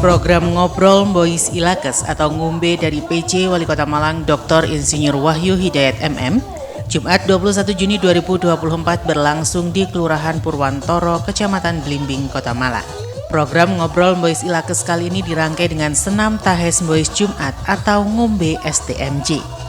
Program Ngobrol Mbois Ilakes atau Ngumbe dari PJ Wali Kota Malang Dr. Insinyur Wahyu Hidayat MM, Jumat 21 Juni 2024 berlangsung di Kelurahan Purwantoro, Kecamatan Blimbing, Kota Malang. Program Ngobrol Mbois Ilakes kali ini dirangkai dengan senam Tahes Mbois Jumat atau Ngumbe STMJ.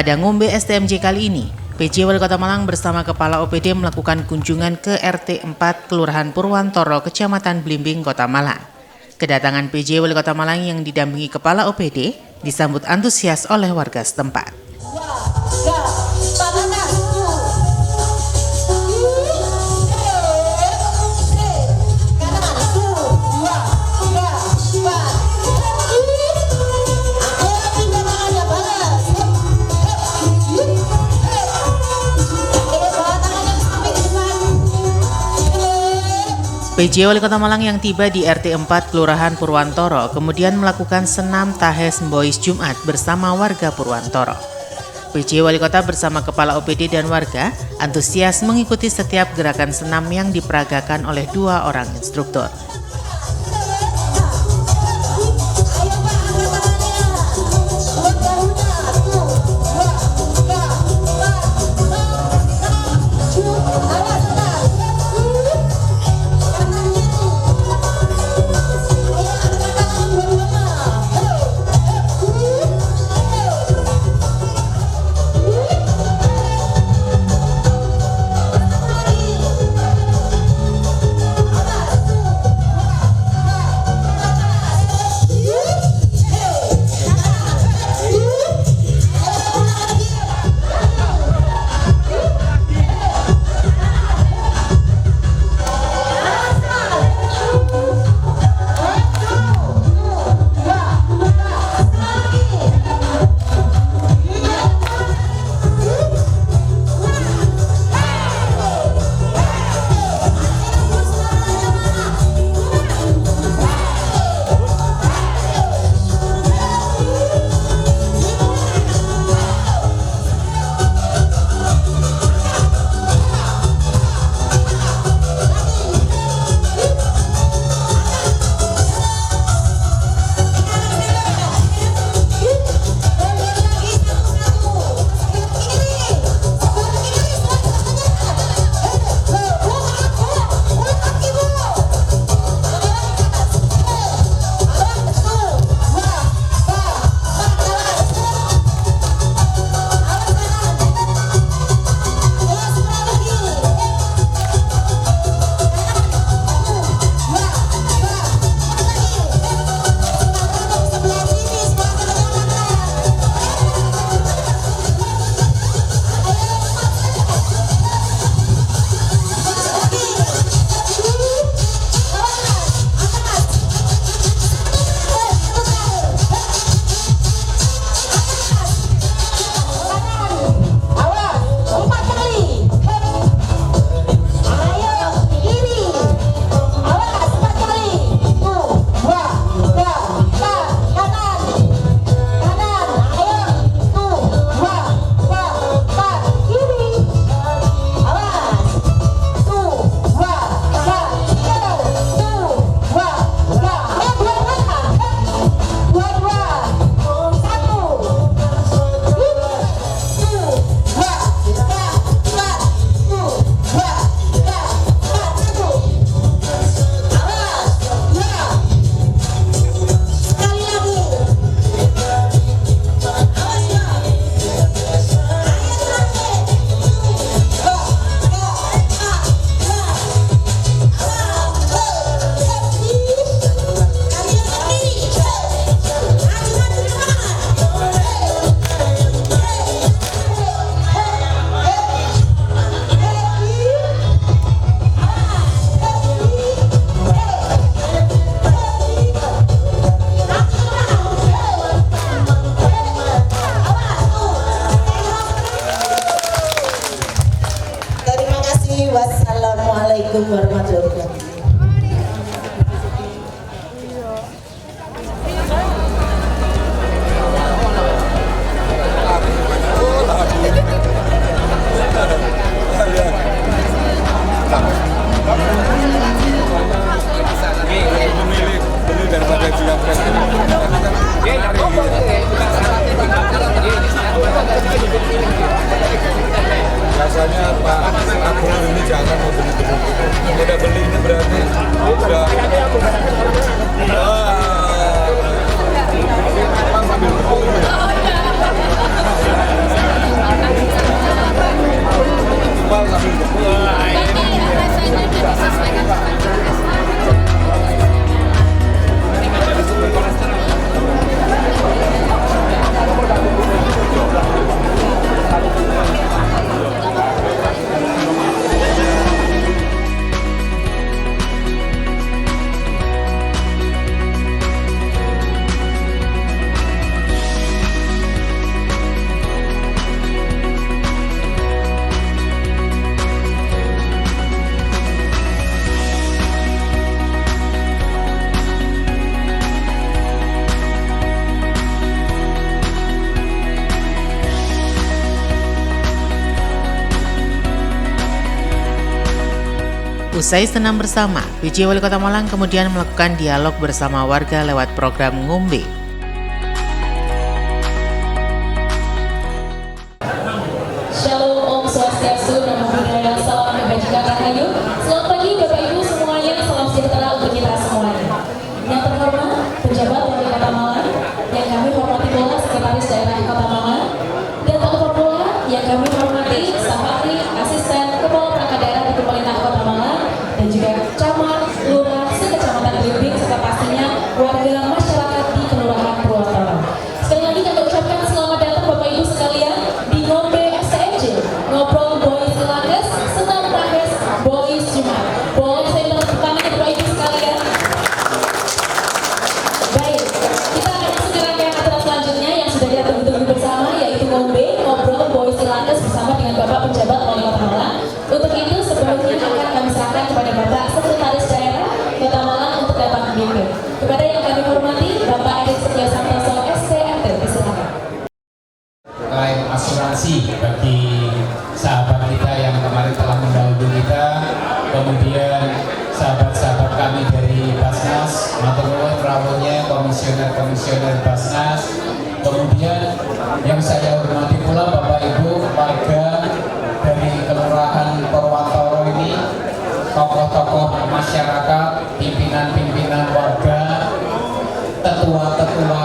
Pada Ngumbe STMJ kali ini, PJ Wali Kota Malang bersama Kepala OPD melakukan kunjungan ke RT 4 Kelurahan Purwantoro, Kecamatan Blimbing, Kota Malang. Kedatangan PJ Wali Kota Malang yang didampingi Kepala OPD disambut antusias oleh warga setempat. PJ Wali Kota Malang yang tiba di RT 4 Kelurahan Purwantoro kemudian melakukan senam Tahes Mbois Jumat bersama warga Purwantoro. PJ Wali Kota bersama Kepala OPD dan warga antusias mengikuti setiap gerakan senam yang diperagakan oleh 2 orang instruktur. Usai senam bersama, PJ Wali Kota Malang kemudian melakukan dialog bersama warga lewat program Ngombe. Shalom, Om Swastiastu, Namo Buddhaya, Salam Kebajikan Rahayu. Selamat pagi Bapak Ibu semuanya, salam sejahtera untuk kita semuanya. Yang terhormat, pejabat Wali Kota Malang, yang kami hormati pula Sekretaris Daerah Kota Malang, dan tak lupa pula yang kami hormati staf ahli, asisten, kepala perangkat daerah di Pemerintah Kota Malang, dan juga camat, lurah, sekecamatan Blimbing, serta pastinya warga masyarakat di Kelurahan Purwantoro. Sekali lagi kami ucapkan selamat datang Bapak Ibu sekalian di Ngombe Ngobrol Boys Ilakes, senam Rahes Boys Jumat. Boleh saya minta tepuk tangan Bapak Ibu sekalian? Baik, kita akan segera ke acara selanjutnya yang sudah kita tunggu-tunggu bersama, yaitu Ngombe Ngobrol Boys Ilakes bersama dengan Bapak Pejabat Wali Kota Malang. Untuk itu sebelumnya akan kami serahkan kepada Bapak Sekretaris Daerah Kota Malang untuk dapat memimpin. Kepada yang kami hormati Bapak Erik Setia Santoso SCMT, silakan. Klaim asuransi bagi sahabat kita yang kemarin telah mendahului kita, kemudian sahabat-sahabat kami dari Basnas, matur nuwun rawuhnya, komisioner Basnas, kemudian yang saya hormati pula Bapak Ibu warga dari Kelurahan Purwantoro ini, tokoh-tokoh masyarakat, pimpinan-pimpinan warga, tetua-tetua,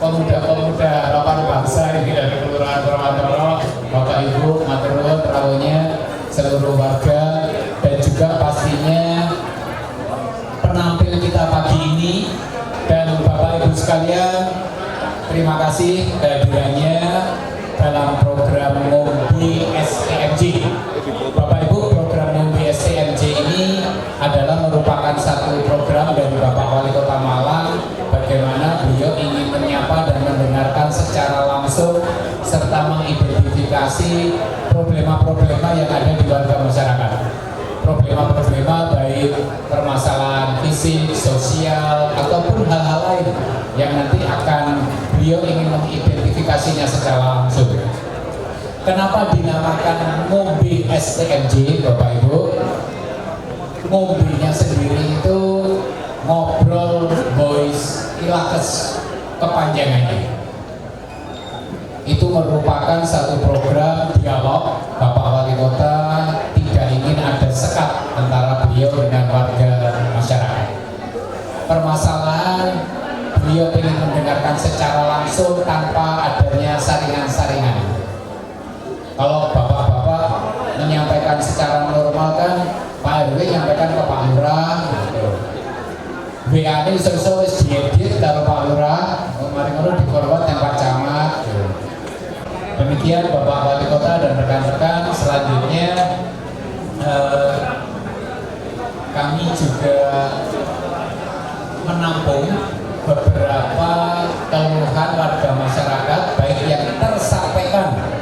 pemuda-pemuda harapan bangsa ini dari Kelurahan Purwantoro, Bapak Ibu, matur nuwun rawuhnya, seluruh warga, dan juga pastinya penampil kita pagi ini, dan Bapak Ibu sekalian, terima kasih kehadirannya dalam program Ngombe STMJ. Bapak Ibu, program Ngombe STMJ ini adalah merupakan satu program dari Bapak Wali Kota Malang, bagaimana beliau ingin menyapa dan mendengarkan secara langsung serta mengidentifikasi problema-problema yang ada di warga masyarakat. Problema-problema baik permasalahan fisik, sosial, ataupun hal-hal lain yang nanti akan beliau ingin mengidentifikasinya secara langsung. Kenapa dinamakan Ngombe STMJ, Bapak Ibu? Ngombe-nya sendiri itu Ngobrol Boys Ilakes kepanjangannya. Itu merupakan satu program dialog Bapak Wali Kota tidak ingin ada sekat antara beliau dengan warga masyarakat. Permasalahan beliau ingin mendengarkan secara langsung tanpa adanya saringan-saringan. Kalau bapak-bapak menyampaikan secara normal kan Pak RW menyampaikan ke Pak Lurah, WA ini iso-iso wis diedit karo Pak Lurah, mari ngono diforward yang Pak Camat. Demikian Bapak Wali Kota dan rekan-rekan, selanjutnya kami juga menampung beberapa keluhan warga masyarakat baik yang tersampaikan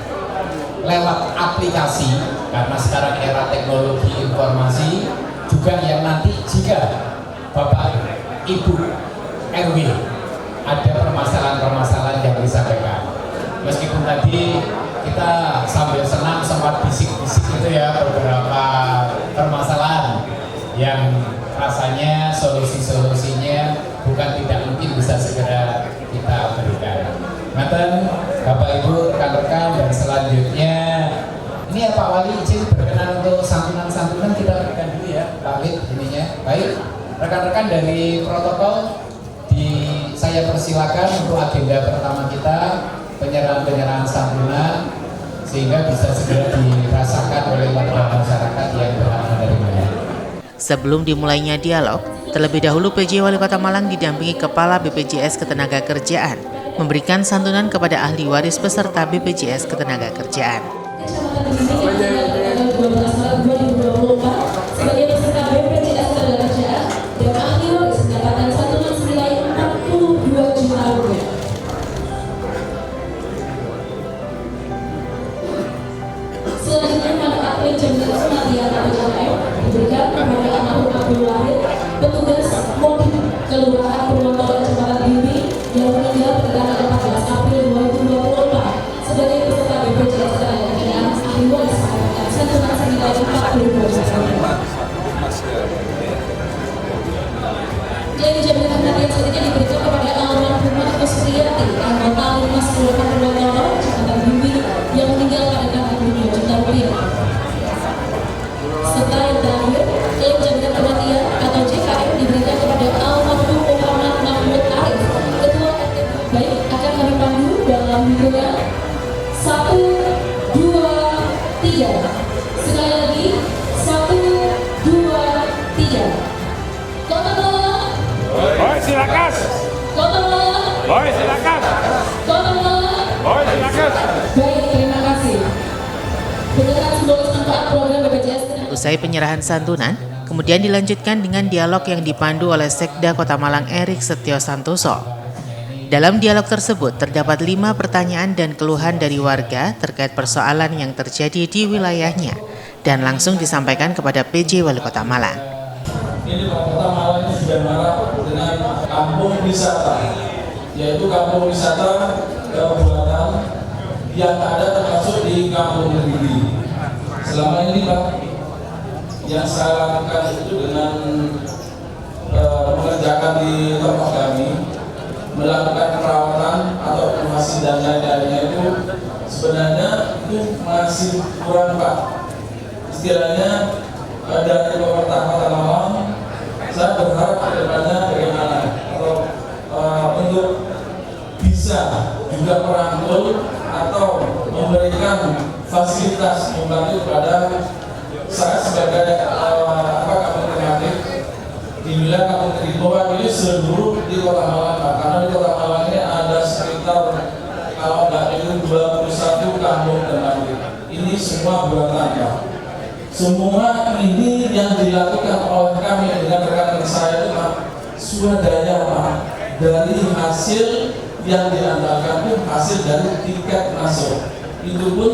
lewat aplikasi, karena sekarang era teknologi informasi, juga yang nanti jika Bapak Ibu RW ada permasalahan-permasalahan yang disampaikan. Meskipun tadi kita sambil senang sempat bisik-bisik itu ya beberapa permasalahan yang rasanya solusi-solusinya bukan tidak mungkin bisa segera kita berikan. Ngaten Bapak Ibu, rekan-rekan, dan selanjutnya ini ya Pak Wali izin berkenan untuk santunan-santunan kita berikan dulu ya Pak Wid ininya. Baik, rekan-rekan dari protokol saya persilakan untuk agenda pertama kita penyerahan santunan sehingga bisa segera dirasakan oleh warga masyarakat yang berhak menerimanya. Sebelum dimulainya dialog, terlebih dahulu PJ Wali Kota Malang didampingi Kepala BPJS Ketenagakerjaan memberikan santunan kepada ahli waris peserta BPJS Ketenagakerjaan. Sebagai peserta BPJS Ketenagakerjaan dan ahli waris mendapatkan santunan senilai Rp42 juta. Selanjutnya manfaat penjaminan kematian atau JKM diberikan kepada almarhum Abdul Wahid, petugas Mobil Kelurahan Purwantoro Kecamatan Blimbing yang meninggal pada tanggal 14 April 2024 sebagai peserta BPJS Ketenagakerjaan ahli waris Boy, silakan. Kota Malang. Boy, silakan. Baik, terima kasih. Penyerahan simbolis manfaat program BPJS. Usai penyerahan santunan, kemudian dilanjutkan dengan dialog yang dipandu oleh Sekda Kota Malang Erik Setio Santoso. Dalam dialog tersebut terdapat 5 pertanyaan dan keluhan dari warga terkait persoalan yang terjadi di wilayahnya dan langsung disampaikan kepada PJ Wali Kota Malang. Ini Kota Malang ini sudah marah dengan kampung wisata, yaitu kampung wisata buatan yang ada termasuk di Kampung Kediri. Selama ini Pak, yang saya lakukan itu dengan mengerjakan di tempat kami, melakukan perawatan atau inovasi dan lain-lainnya itu sebenarnya itu masih kurang Pak. Istilahnya dari pemerintah Kota Malang, saya berharap kedepannya bagaimana kalau untuk bisa juga merangkul atau memberikan fasilitas membantu kepada saya sebagai kampung kreatif di wilayah Kampung Kediri, mewakili seluruh di Kota Malang Pak. Karena di Kota Malang ini ada sekitar kalau nggak itu 21 kampung kreatif. Ini semua buatan Pak. Semua ini yang dilakukan oleh kami dengan rekan saya itu Pak, swadaya Pak, dari hasil yang diandalkan pun hasil dari tiket masuk. Itu pun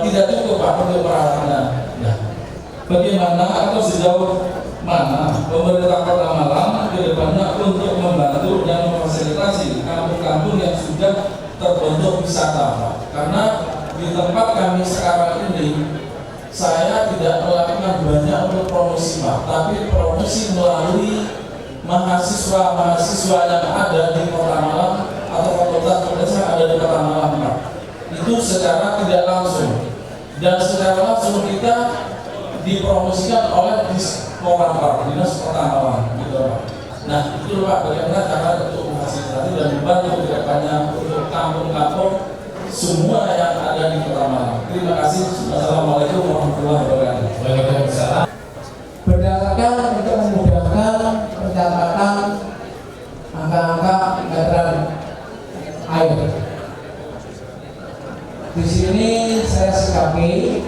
tidak cukup Pak untuk peralatannya. Ya. Bagaimana atau sejauh mana pemerintah Kota Malang ke depannya untuk membantu dan memfasilitasi kampung-kampung yang sudah terbentuk wisata Pak? Karena di tempat kami sekarang ini saya tidak melakukan banyak untuk promosi Pak, tapi promosi melalui mahasiswa-mahasiswa yang ada di Kota Malang atau fakultas yang ada di Kota Malang Pak. Itu secara tidak langsung, dan secara langsung kita dipromosikan oleh Disporan Pak, Dinas Kota Malang gitu Pak. Nah itu Pak, bagaimana cara untuk memfasilitasi dan membantu kedepannya untuk kampung-kampung semua yang ada di Kota Malang. Terima kasih. Assalamualaikum warahmatullahi wabarakatuh. Waalaikumsalam. Berdasarkan untuk memudahkan pencatatan angka-angka meteran air. Di sini saya sikapi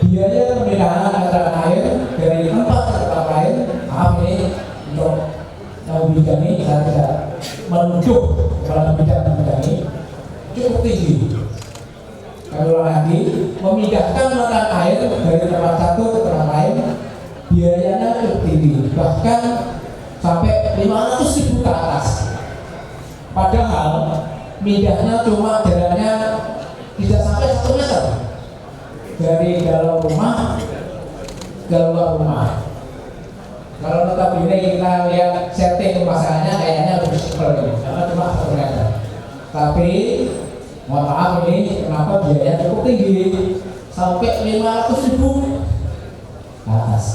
biaya pemindahan meteran air dari tempat ke tempat lain. Maaf ini untuk bidang ini saya tidak menuduh kepada bidang ini cukup tinggi. Kalau lagi memindahkan meteran air dari tempat satu ke tempat lain, biayanya cukup tinggi, bahkan sampai 500.000 ke atas. Padahal mindahnya cuma jaraknya tidak sampai 1 meter dari dalam rumah ke luar rumah. Kalau notabene kita lihat setting pemasangannya kayaknya lebih simpel ini, karena cuma 1 meter. Tapi mohon maaf ini kenapa biayanya cukup tinggi sampai 500.000 ke atas.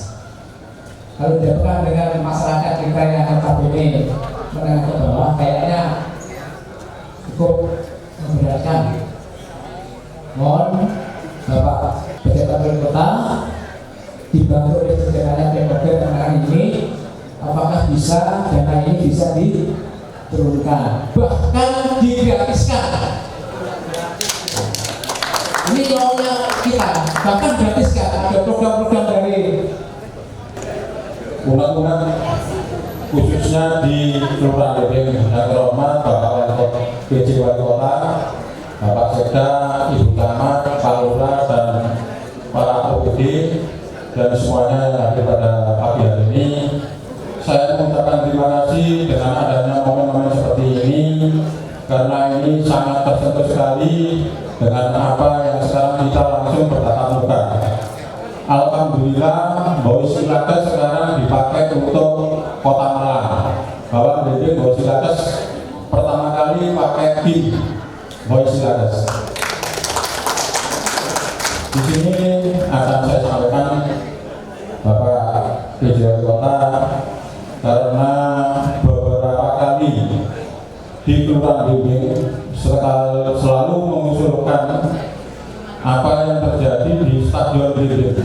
Kalau dihadapkan dengan masyarakat kita yang notabene menengah ke bawah, kayaknya cukup memberatkan. Mohon Bapak Pejabat Wali Kota dibantu oleh jajarannya PMK mengenai ini, apakah bisa dana ini bisa diturunkan, bahkan digratiskan. Ini maunya kita, bahkan gratiskan. Ada program-program dari undang-undang khususnya di Kelurahan Deping yang terhormat Bapak Wali Kota, PJ Wali Kota, Bapak Sekda, Ibu Camat, Pak Lurah, dan para OPD dan semuanya yang hadir pada pagi hari ini. Saya mengucapkan terima kasih dengan adanya momen-momen seperti ini, karena ini sangat tersentuh sekali dengan apa yang sekarang kita langsung bertatap muka. Alhamdulillah, Boys Pilates sekarang dipakai untuk Kota Malang. Bahwa BB Boys Pilates pertama kali pakai tim Boys Pilates. Di sini akan saya sampaikan Bapak PJ Kota, karena beberapa kali di Kelurahan Deping selalu mengusulkan apa yang terjadi di Stadion Deping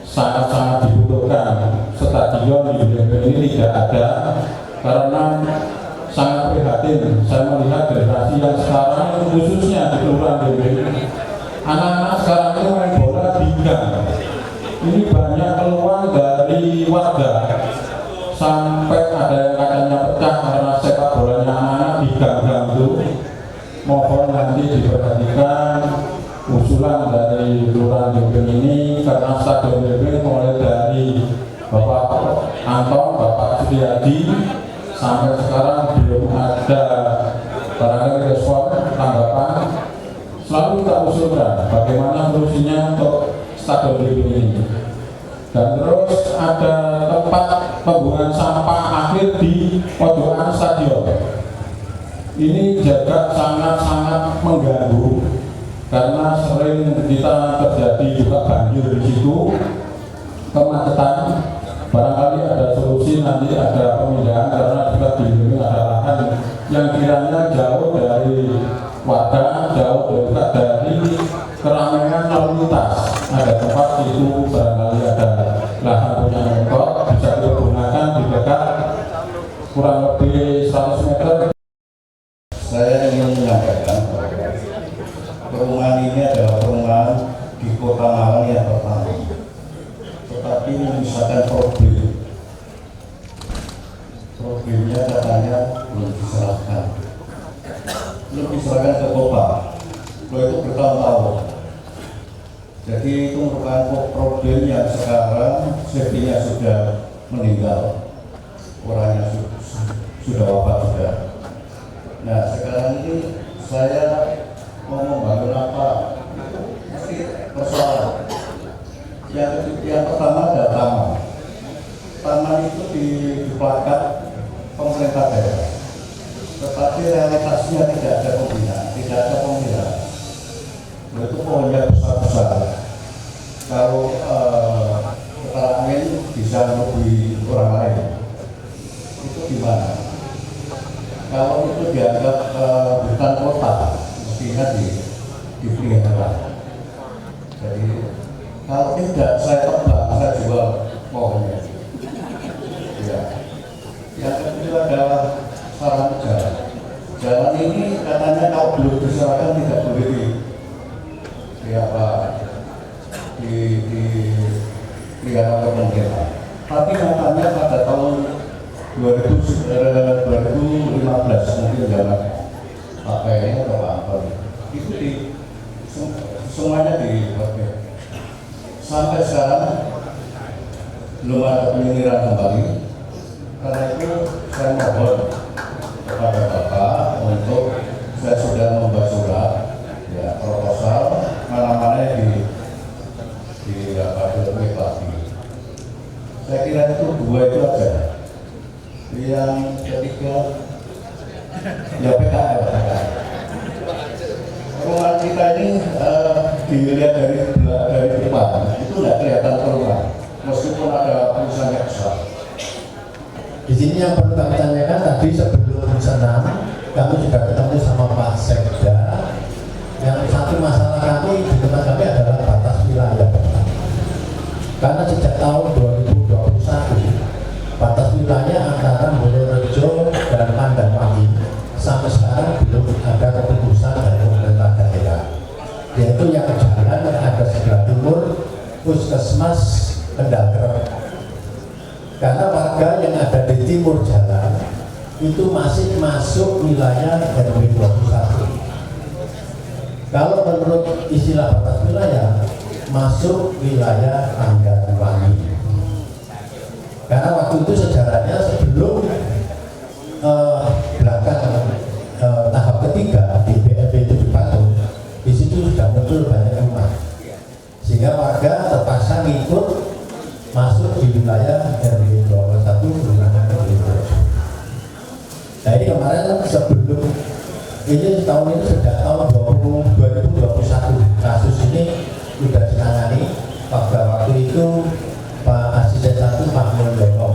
sangat-sangat dibutuhkan. Stadion di Deping ini tidak ada karena sangat prihatin. Saya melihat generasi yang sekarang, khususnya di Kelurahan DBI, anak-anak sekarang itu main bola di gang. Ini banyak keluhan dari warga, sampai ada yang katanya pecah karena sepak bolanya anak-anak di gang-gang itu. Mohon nanti diperhatikan usulan dari Kelurahan DBI ini, karena Stadion DBI mulai dari Bapak Anton, Bapak Suryadi, sampai sekarang belum ada barangkali respon, tanggapan. Selalu kita usulkan bagaimana solusinya untuk Stadion DBI ini. Dan terus ada tempat pembuangan sampah akhir di pojokan stadion. Ini juga sangat-sangat mengganggu, karena sering kita terjadi juga banjir di situ, kemacetan. Barangkali ada solusi, nanti ada pemindahan, karena juga di sini ada lahan yang kiranya jauh dari warga, jauh juga dari keramaian lalu lintas. Ada tempat itu barangkali ada lahan punya Pemkot, bisa digunakan di dekat kurang lebih 100 meter. Saya ingin menyampaikan bahwa perumahan ini adalah perumahan di Kota Malang yang pertama. Tetapi misalkan problemnya katanya belum diserahkan ke kota. Kalau itu bertahun-tahun. Jadi itu merupakan problem yang sekarang safety-nya sudah meninggal, orangnya sudah wafat sudah. Nah sekarang ini saya mau membangun apa? Mesti persoalan. Yang pertama ada taman. Taman itu diplakat pemerintah daerah, tetapi realitasnya tidak ada pembinaan, Itu pohonnya besar-besar. Kalau ketara angin bisa lebih orang lain, itu gimana? Kalau itu dianggap hutan kota, mestinya dipelihara. Jadi kalau tidak, saya tebak, saya jual pohonnya. Ya. Yang kedua adalah sarana jalan. Jalan ini katanya kalau belum diserahkan tidak boleh dipelihara pemerintah. Tapi katanya pada tahun 2015 mungkin jalan pakainya atau apa itu semuanya dipakai. Sampai sekarang belum ada penyelidikan kembali. Karena itu saya mohon kepada Bapak untuk, saya sudah membuat surat ya, proposal mana-mana di lagi. Saya kira itu dua itu aja. Yang ketiga ya PKL. Rumah kita ini dilihat dari depan itu tidak kelihatan perumahan, meskipun ada perusahaan yang besar. Di sini yang perlu kami tanyakan tadi sebelum senam, kami sudah ketemu sama Pak Sekda. Yang satu masalah kami di tempat kami adalah batas wilayah. Karena sejak tahun 2021 batas wilayah antara Mulyorejo dan Pandanwangi sampai sekarang belum ada keputusan dari pemerintah daerah. Yaitu yang jalan ada sebelah timur Puskesmas Kendal. Karena warga yang ada di timur jalan itu masih masuk wilayah RW 21. Kalau menurut istilah batas wilayah, masuk wilayah Pandanwangi. Karena waktu itu sejarahnya sebelum belakang tahap ketiga di BLB itu dibangun, di situ sudah muncul banyak rumah, sehingga warga terpaksa ngikut masuk di wilayah RW 21 Kelurahan Mulyorejo. Nah ini kemarin sebelum ini tahun ini sejak tahun 2021 kasus ini sudah ditangani. Pada waktu itu Pak Asisten 1 Pak Mulyono,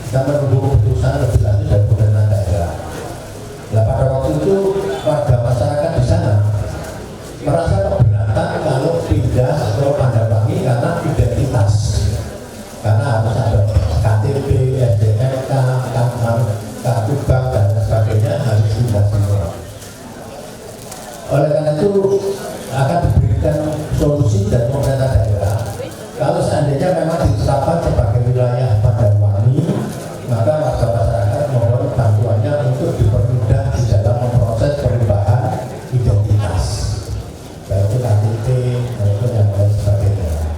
kita menunggu keputusan lebih lanjut dari pemerintah daerah. Nah pada waktu itu warga masyarakat di sana merasa keberatan kalau pindah ke Pandanwangi karena identitas, karena harus ada KTP, SDNK, kartu Oleh karena itu akan diberikan solusi dari pemerintah daerah. Kalau seandainya memang ditetapkan sebagai wilayah Pandanwangi, maka warga masyarakat mohon bantuannya untuk dipermudah di dalam memproses perubahan identitas, baik itu KTP maupun yang lain sebagainya.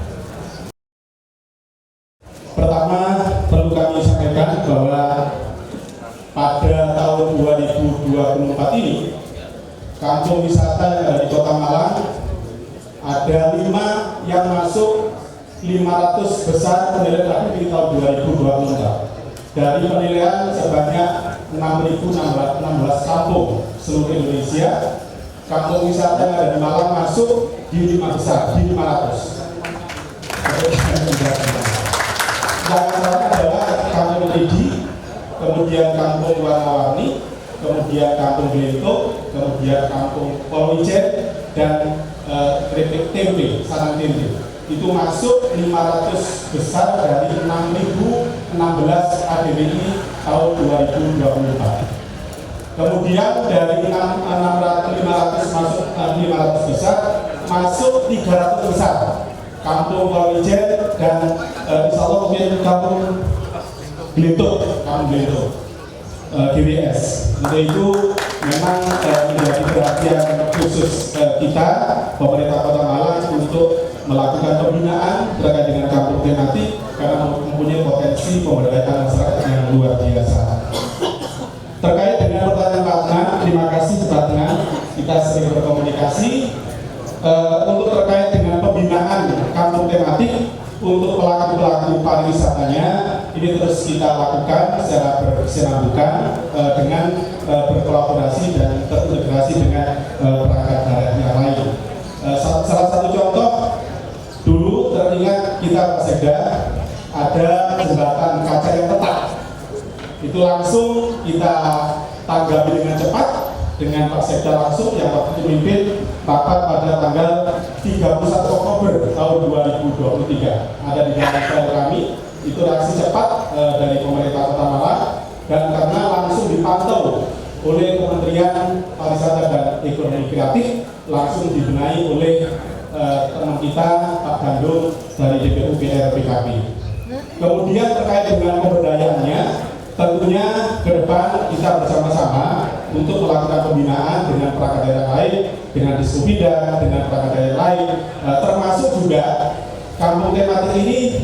Pertama, perlu kami sampaikan bahwa pada tahun 2024 ini kampung wisata yang ada di Kota Malang ada 5 yang masuk 500 besar penilaian di tahun 2024. Dari penilaian sebanyak 6.616 kampung seluruh Indonesia, kampung wisata yang ada di Malang masuk di 5 besar, di 500. Yang pertama adalah kampung Lidi, kemudian kampung Warna-Warni, kemudian kampung Bento, kemudian kampung Polwijen, dan keripik tempe, sarang tempe. Itu masuk 500 besar dari 6.016 ADWI tahun 2024. Kemudian dari 500 masuk 500 besar, masuk 300 besar kampung Polwijen dan insya Allah mungkin kampung Bento, GWS. Untuk itu memang menjadi perhatian khusus kita pemerintah Kota Malang untuk melakukan pembinaan terkait dengan kampung tematik karena mempunyai potensi pemberdayaan masyarakat yang luar biasa. Terkait dengan pertanyaan Pak Adnan, terima kasih Pak Adnan, kita sering berkomunikasi. Untuk terkait dengan pembinaan kampung tematik untuk pelaku-pelaku pariwisatanya, ini terus kita lakukan secara berkesinambungan dengan berkolaborasi dan terintegrasi dengan perangkat daerah yang lain. Salah satu contoh, dulu teringat kita Pak Sekda ada jembatan kaca yang retak. Itu langsung kita tanggapi dengan cepat dengan Pak Sekda langsung yang waktu itu memimpin rapat pada tanggal 31 Oktober tahun 2023. Ada di dalam file kami, itu reaksi cepat dari pemerintah Kota Malang dan karena langsung dipantau oleh Kementerian Pariwisata dan Ekonomi Kreatif, langsung dibenahi oleh teman kita Pak Gandul dari DPU PRPKP. Kemudian terkait dengan pemberdayaannya, tentunya ke depan kita bersama-sama untuk melakukan pembinaan dengan perangkat daerah lain, dengan Diskubida, dengan perangkat daerah lain, termasuk juga kampung tematik ini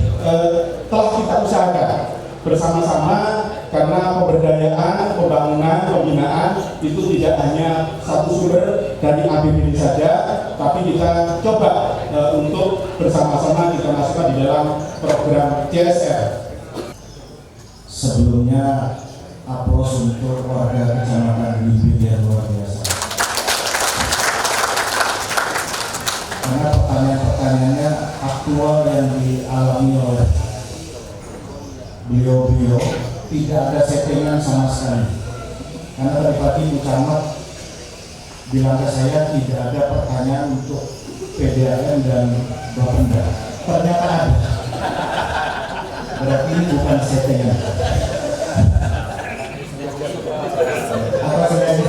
telah kita usahakan bersama-sama karena pemberdayaan, pembangunan, pembinaan itu tidak hanya satu sumber dari APBD saja, tapi kita coba untuk bersama-sama kita masukkan di dalam program CSR. Sebelumnya aplaus untuk warga Kecamatan Bibit yang luar biasa. Karena pertanyaan-pertanyaannya aktual yang dialami oleh beliau-beliau, tidak ada settingan sama sekali. Karena tadi pagi Bu Camat bilang ke saya tidak ada pertanyaan untuk PDAM dan Bapenda. Ternyata ada. Berarti ini bukan settingan. Apa saya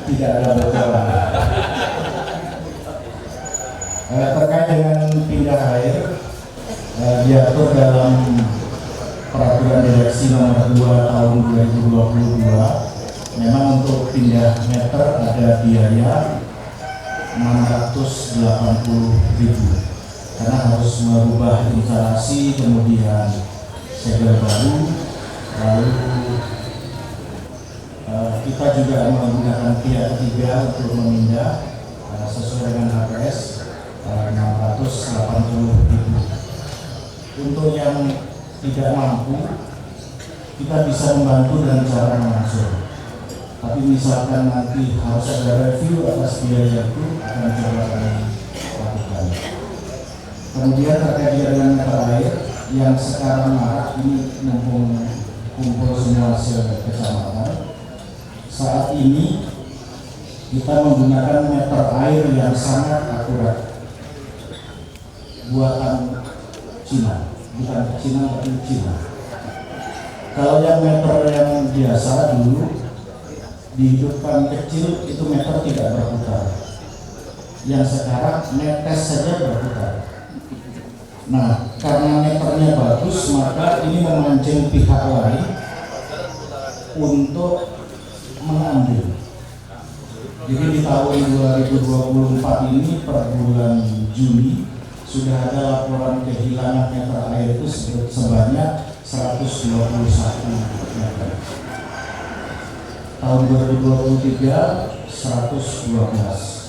tidak ada bocoran. Terkait dengan pindah air, diatur dalam Peraturan Direksi Nomor 2 Tahun 2022. Memang untuk pindah meter ada biaya 680.000 karena harus merubah instalasi, kemudian segel baru, lalu kita juga menggunakan pihak ketiga untuk memindah sesuai dengan HPS 680.000. Untuk yang tidak mampu, kita bisa membantu dengan cara langsung. Tapi misalkan nanti harus ada review atas biaya itu, akan coba kami lakukan. Kemudian terkait dengan meter air yang sekarang marak ini mumpung kumpul semua kecamatan. Saat ini kita menggunakan meter air yang sangat akurat, buatan Cina, bukan Cina tapi Cina. Kalau yang meter yang biasa dulu dihidupkan kecil itu meter tidak berputar. Yang sekarang netes saja berputar. Nah, karena meternya bagus, maka ini memancing pihak lain untuk mengambil. Jadi di tahun 2024 ini per bulan Juni sudah ada laporan kehilangan meter air itu sebanyak 121 meter. Tahun 2023 112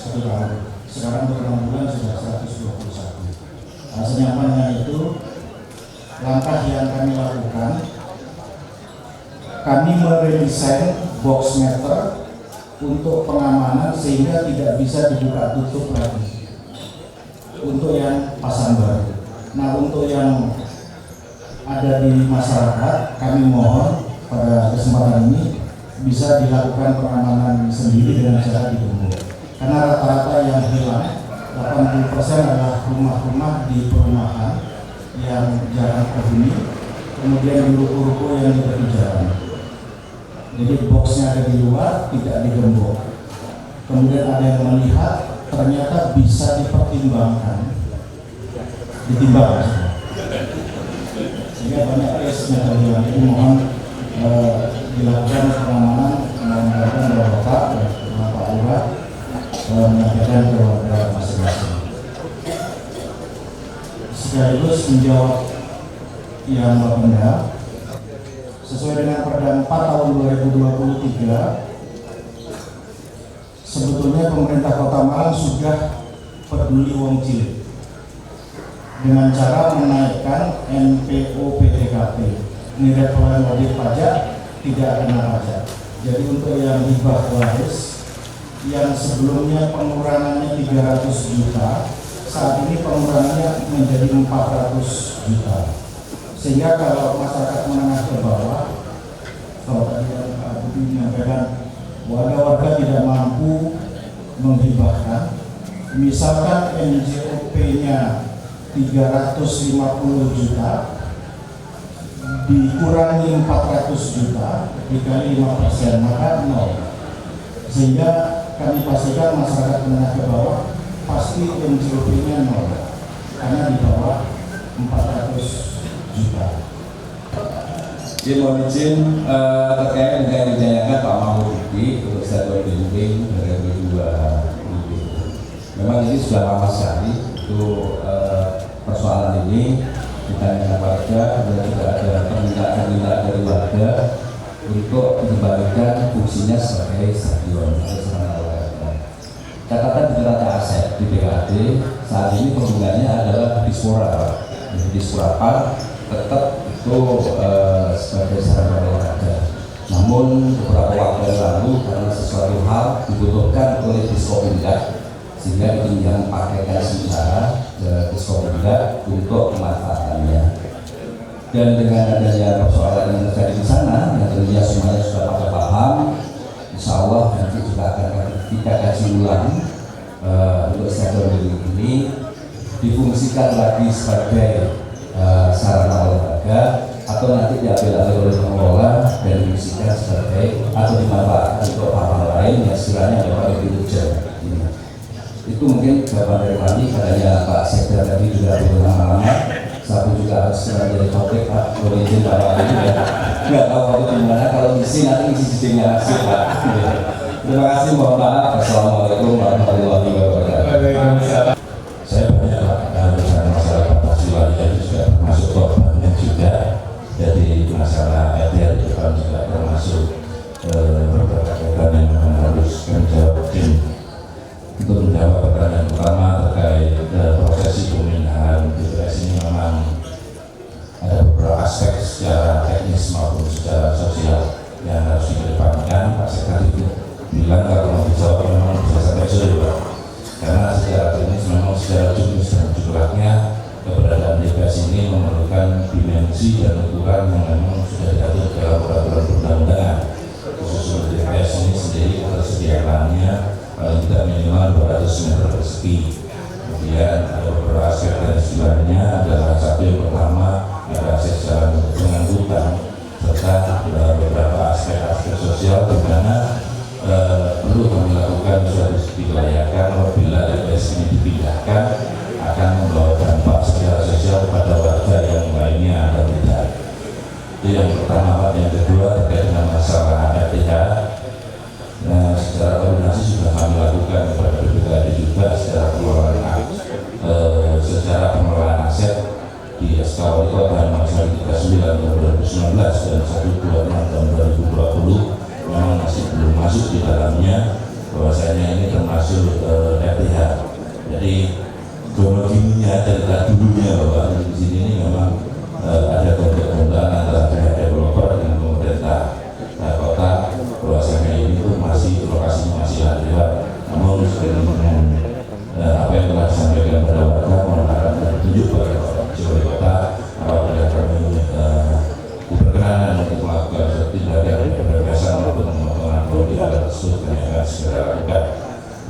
satu tahun. Sekarang per bulan sudah 121. Nah, senyaman dengan itu, langkah yang kami lakukan, kami meredesain box meter untuk pengamanan sehingga tidak bisa dibuka tutup lagi untuk yang pasang baru. Nah, untuk yang ada di masyarakat, kami mohon pada kesempatan ini bisa dilakukan pengamanan sendiri dengan cara digembok. Karena rata-rata yang hilang 80% adalah rumah-rumah di perumahan yang jarang penghuni, kemudian di ruko-ruko yang di tepi jalan. Jadi boxnya ada di luar, tidak digembok. Kemudian ada yang melihat, ternyata bisa dipertimbangkan, ditimbang. Sehingga banyak case-nya tadi yang ini mohon dilakukan pengamanan, menggunakan Bapak Lurah menyampaikan ke warga masing-masing. Sekaligus menjawab yang Bapak sesuai dengan Perda 4 tahun 2023, sebetulnya pemerintah Kota Malang sudah peduli wong cilik dengan cara menaikkan NPO PTKP, nilai pelayanan wajib pajak tidak kena pajak. Jadi untuk yang hibah waris yang sebelumnya pengurangannya 300 juta, saat ini pengurangannya menjadi 400 juta. Sehingga kalau masyarakat menengah ke bawah, kalau tadi Pak Budi menyampaikan warga-warga tidak mampu menghibahkan, misalkan NJOP-nya 350 juta dikurangi 400 juta dikali 5%, maka 0. Sehingga kami pastikan masyarakat menengah ke bawah pasti NJOP-nya 0 karena di bawah 400 juta. Jadi mohon izin terkait dengan yang ditanyakan Pak Mahfud Diki untuk stadion building dari 2 minggu. Memang ini sudah lama sekali itu persoalan ini ditanyakan warga dan juga ada permintaan dari warga untuk dikembalikan fungsinya sebagai stadion atau sarana olahraga. Catatan di neraca aset di BKD saat ini penggunaannya adalah Dispora. Dispora Park tetap itu sebagai sarana olahraga. Namun beberapa waktu yang lalu karena sesuatu hal dibutuhkan oleh Diskopindah sehingga dipinjam pakaikan sementara ke Diskopindah untuk pemanfaatannya. Dan dengan adanya persoalan yang terjadi di sana, yang tentunya semuanya sudah pada paham, insya Allah nanti juga akan kita kaji ulang untuk stadion ini difungsikan lagi sebagai sarana olahraga atau nanti diambil alih oleh pengelola dan difungsikan sebagai atau dimanfaatkan untuk hal-hal lain yang sekiranya dapat diwujudkan. Itu mungkin jawaban dari kami. Katanya Pak Sekda tadi juga berlama-lama, satu juga harus menjadi topik Pak. Boleh izin Pak Ali juga nggak tahu waktu gimana, kalau ngisi nanti ngisi jadinya hasil Pak. Terima kasih, mohon maaf. Assalamualaikum warahmatullahi wabarakatuh. Saya banyak bersama masyarakat Pasiwali jadi juga termasuk korbannya juga. Jadi masalah ETR itu kan juga termasuk beberapa yang harus menjawab tim untuk menjawab pertanyaan utama terkait prosesi pemindahan BPS ini. Memang ada beberapa aspek secara teknis maupun secara sosial yang harus dikedepankan. Pak Sekretari itu bilang kalau mau dijawab memang bisa sampai sore Pak, karena secara teknis memang secara jumlah dan jumlahnya keberadaan BPS ini memerlukan dimensi dan ukuran yang memang sudah diatur dalam peraturan perundang-undangan. Khusus untuk BPS ini sendiri ketersediaannya paling tidak minimal 200 meter persegi. Kemudian ada beberapa aspek dan istilahnya adalah satu yang pertama ada akses jalan dengan hutan serta aspek sosial di mana perlu kami lakukan suatu kelayakan apabila TPS ini dipindahkan akan membawa dampak secara sosial pada warga yang lainnya atau tidak. Itu yang pertama. Pak. Yang kedua terkait dengan masalah RTH, secara koordinasi sudah kami lakukan kepada BPKD juga secara pengelolaan aset di SK Wali Kota nomor 139 tahun 2019 dan 126 tahun 2020 memang masih belum masuk di dalamnya, bahwasanya ini termasuk RTH. Jadi kronologinya cerita dulunya bahwa di sini ini memang ada kontak-kontak antara pihak developer dengan pemerintah kota, bahwasanya ini tuh masih lokasinya masih lewat. Namun dengan apa yang telah disampaikan pada warga, mengharapkan petunjuk pada Wali Kota apabila kami berkenan untuk melakukan suatu tindakan pembebasan maupun pemotongan di daerah tersebut, kami akan segera lakukan.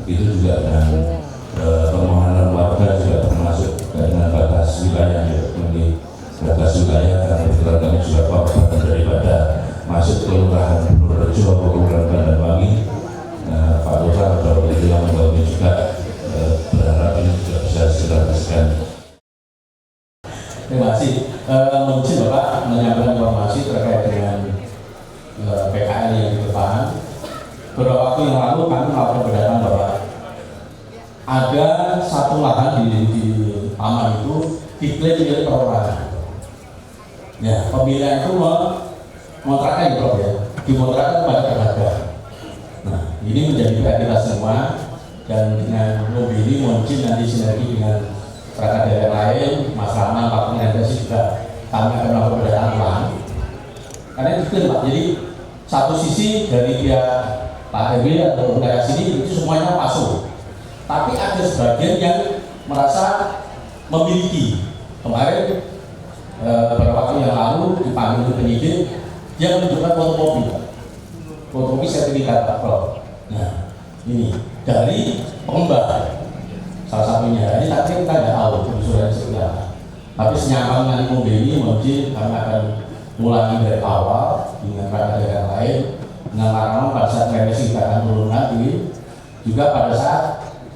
Begitu juga dengan permohonan warga juga termasuk dengan batas wilayah batas wilayah, karena kebetulan kami juga korban daripada masuk ke Kelurahan Purworejo, Kelurahan Bandarwangi. Pak Lurah atau itu yang membangun juga berharap ini juga bisa segera diselesaikan. Terima kasih. Mungkin Bapak menyampaikan informasi terkait dengan PKL yang di depan. Beberapa waktu yang lalu kami melakukan pendataan bahwa ada satu lahan di taman itu diklaim milik perorangan. Ya, pemilihan itu mengontrakkan ya, dimontrakkan pada harga. Nah, ini menjadi PR kita semua, dan dengan lobby ini mungkin nanti sinergi dengan perangkat daerah lain, Mas Rahman, Pak Pengendasi juga kami akan melakukan pendataan ulang. Karena itu Pak, jadi satu sisi dari pihak Pak RW atau daerah sini itu semuanya masuk, tapi ada sebagian yang merasa memiliki. Kemarin beberapa waktu yang lalu dipanggil penyidik, dia menunjukkan fotokopi sertifikat Pak Prof. Nah, ini dari pengembang salah satunya. Ini tapi kita tidak tahu penelusuran seperti apa. Tapi senyaman nanti mobil ini mungkin kami akan mulai dari awal dengan perangkat daerah lain, dengan Laraman pada saat revisi kita akan turun nanti. Juga pada saat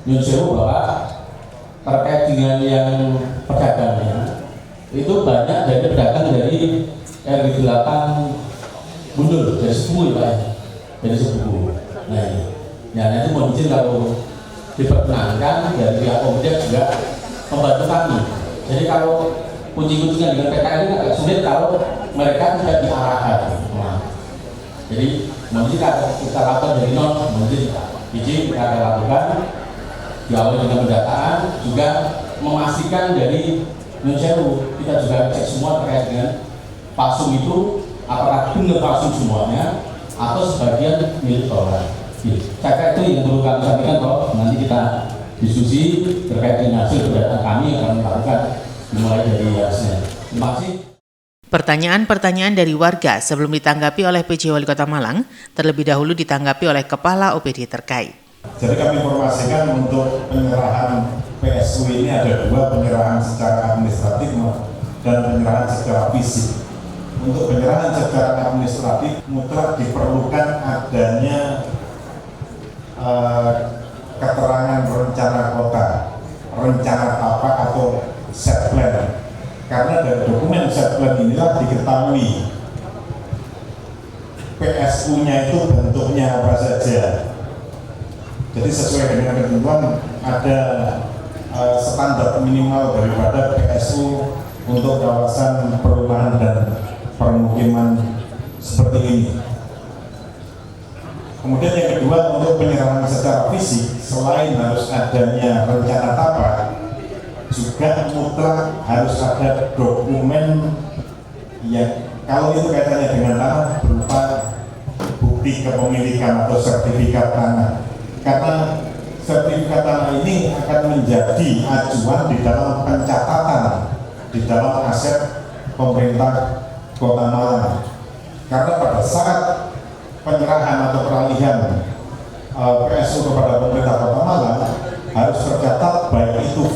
Nyun Sewu bahwa terkait dengan yang pedagangnya itu banyak dari pedagang dari RW 8 mundur dari 10 ya Pak, dari 10. Nah ini, ya nanti mungkin kalau diperkenankan dari pihak komite juga membantu kami. Jadi kalau kunci-kuncinya dengan PKL ini agak sulit kalau mereka tidak diarahkan. Nah, jadi mungkin kita lakukan dari nol, mungkin izin kita akan lakukan diawali dengan pendataan, juga memastikan dari Nyun Sewu kita juga cek semua terkait dengan pasung itu apakah benar pasung semuanya atau sebagian milik orang. Saya kira itu yang perlu kami sampaikan, Prof. Nanti kita diskusi terkait dengan hasil pendataan kami yang akan melakukan dimulai dari Senin. Terima kasih. Pertanyaan-pertanyaan dari warga sebelum ditanggapi oleh PJ Wali Kota Malang terlebih dahulu ditanggapi oleh Kepala OPD terkait. Jadi kami informasikan untuk penyerahan PSU ini ada dua, penyerahan secara administratif dan penyerahan secara fisik. Untuk penyerahan secara administratif mutlak diperlukan adanya keterangan rencana kota, rencana tapak atau set plan. Karena dari dokumen set plan inilah diketahui PSU-nya itu bentuknya apa saja. Jadi sesuai dengan ketentuan ada standar minimal daripada PSU untuk kawasan perumahan dan permukiman seperti ini. Kemudian yang kedua, untuk penyerahan secara fisik, selain harus adanya rencana tapak, juga mutlak harus ada dokumen yang kalau itu kaitannya dengan tanah berupa bukti kepemilikan atau sertifikat tanah. Karena sertifikat tanah ini akan menjadi acuan di dalam pencatatan di dalam aset pemerintah Kota Malang. Karena pada saat penyerahan atau peralihan PSU kepada pemerintah Kota Malang harus tercatat baik itu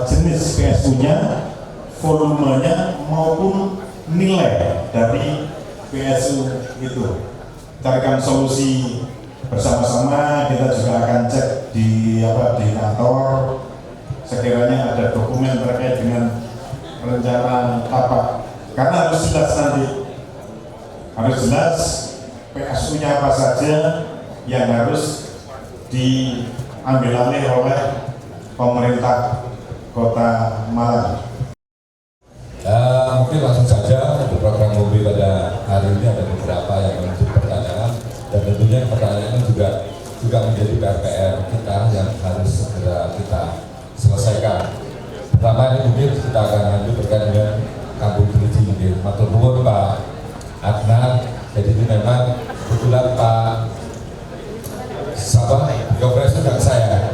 jenis PSU-nya, volumenya maupun nilai dari PSU itu. carikan solusi bersama-sama. Kita juga akan cek di kantor sekiranya ada dokumen terkait dengan rencana apa, karena harus jelas nanti, harus jelas PSU-nya apa saja yang harus diambil alih oleh pemerintah Kota Malang. Mungkin langsung saja untuk program mobil pada hari ini ada beberapa yang menjadi pertanyaan, dan tentunya pertanyaan juga menjadi PR kita yang harus segera kita selesaikan. Pertama ini mungkin kita akan lanjut terkait dengan Kampung Kerinci. Matur nuwun Pak Adnan. Jadi ini memang kebetulan Pak Yopres juga saya,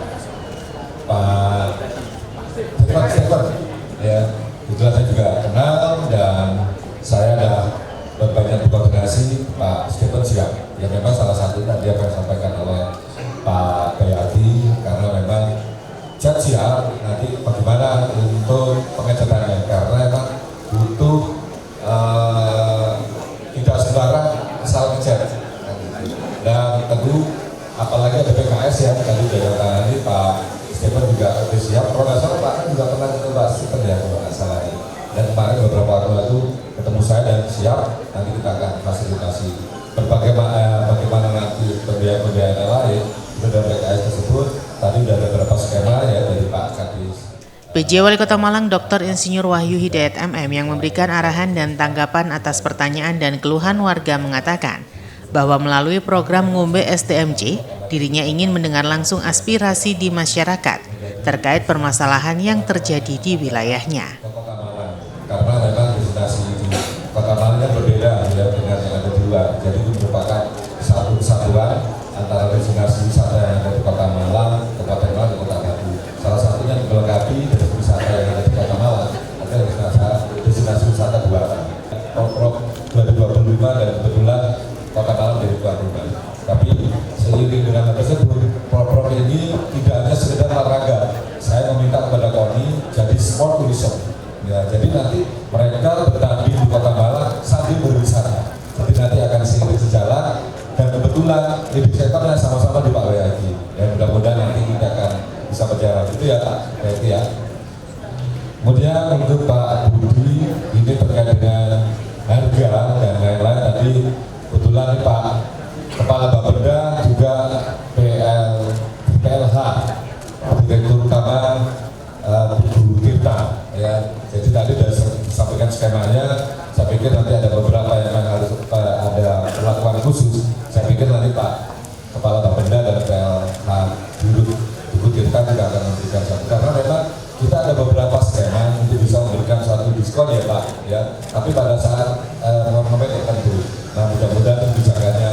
Pak Stephen, ya, kebetulan saya juga kenal dan saya ada berbanyak berkoordinasi. Pak Stephen siap, ya memang salah satu tadi apa yang disampaikan oleh Pak Bayati, karena memang cat siap, nanti bagaimana untuk pengecatannya, karena memang butuh tidak sembarang asal ngecat, dan tentu apalagi ada PKS ya, tadi dari Pak Stephen juga siap. Kalau nggak salah Pak kan juga pernah ke Pak Stephen ya kalau nggak salah ya, dan kemarin beberapa waktu lalu ketemu saya dan siap, nanti kita akan fasilitasi bagaimana nanti pembiayaan lain dari PKS tersebut. Tadi sudah ada beberapa skema ya dari Pak Kadis. PJ Wali Kota Malang Dr. Insinyur Wahyu Hidayat MM yang memberikan arahan dan tanggapan atas pertanyaan dan keluhan warga mengatakan bahwa melalui program Ngombe STMJ, dirinya ingin mendengar langsung aspirasi di masyarakat terkait permasalahan yang terjadi di wilayahnya. Karena memang destinasi di Kota Malang yang berbeda ya dengan yang ada di luar. Jadi itu merupakan satu kesatuan antara destinasi wisata yang ada di Kota Malang, Kabupaten Malang, dan Kota Batu. Salah satunya melengkapi destinasi wisata yang ada di Kota Malang adalah destinasi wisata Buatan. Prop 2025 dan kebetulan Kota Malang menjadi tuan rumah. Tapi seiring dengan hal tersebut, prop ini tidak hanya sekedar olahraga. Saya meminta kepada KONI jadi sport tourism. Ya, jadi nanti mereka bertanding di Kota Malang sambil berwisata. Jadi nanti akan seiring sejalan, dan kebetulan leading sectornya sama-sama di Pak Wayaki. Ya, mudah-mudahan nanti kita akan bisa berjalan. Itu ya Pak Wayaki ya. Kemudian untuk Pak Budi, ini terkait dengan harga dan lain-lain tadi. Kebetulan Pak Kepala Bapeda juga PLH, Direktur Utama Bu Tirta, ya. Jadi tadi sudah disampaikan skemanya. Saya pikir nanti ada beberapa yang harus ada perlakuan khusus. Saya pikir nanti Pak Kepala Bapeda dan PLH Bu Tirta juga akan memberikan satu. Karena memang kita ada beberapa skema untuk bisa memberikan suatu diskon ya Pak, ya. Tapi pada saat momen tertentu. Nah mudah-mudahan kebijakannya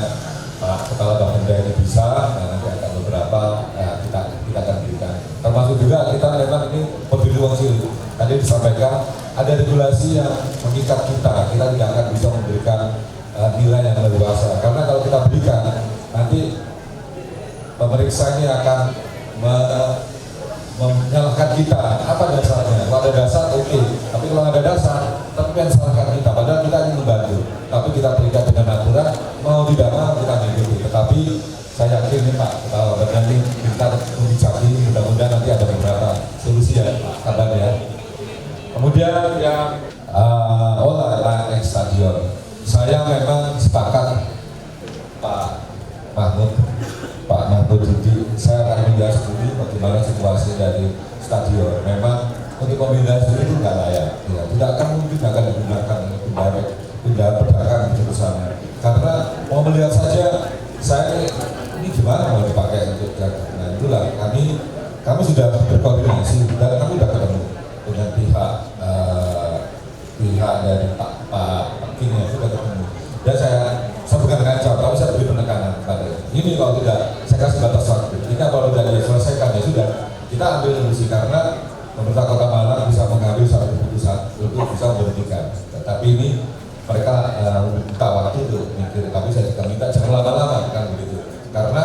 Pak Kepala Bapeda ini bisa, nah, nanti akan beberapa kita akan berikan. Termasuk juga kita memang ini berdiri uang cilik. Tadi disampaikan ada regulasi yang mengikat kita tidak akan bisa memberikan nilai yang leluasa. Karena kalau kita berikan, nanti pemeriksa ini akan menyalahkan kita. Apa dasarnya? Kalau ada dasar, oke. Tapi kalau ada dasar, tapi yang salahkan kita. Padahal kita ingin membantu. Tapi kita terikat dengan aturan, mau tidak mau kita mengikuti. Tetapi saya yakin nih Pak, kalau nanti kita membicarakan, mudah-mudahan nanti ada beberapa solusi ya, kabarnya. Kemudian yang olahraga stadion, saya memang sepakat Pak Mahmud Didi, saya akan menjelaskan dulu bagaimana situasi dari stadion. Memang untuk kombinasi itu nggak layak, ya. Tidak akan mungkin akan digunakan pindah pedagang di sana. Karena mau melihat saja, saya ini gimana mau dipakai untuk jaga. Nah itulah kami sudah berkoordinasi dan kami sudah ketemu dengan pihak dari Pak King yang sudah ketemu. Dan saya bukan ngancam, tapi saya beri penekanan pada ini. Kalau tidak, saya kasih batas waktu. Jika kalau tidak diselesaikan ya sudah, kita ambil solusi. Karena pemerintah Kota Malang bisa mengambil satu keputusan untuk bisa memberhentikan. Tetapi ini mereka minta waktu untuk mikir. Tapi saya juga minta jangan lama-lama kan begitu. Karena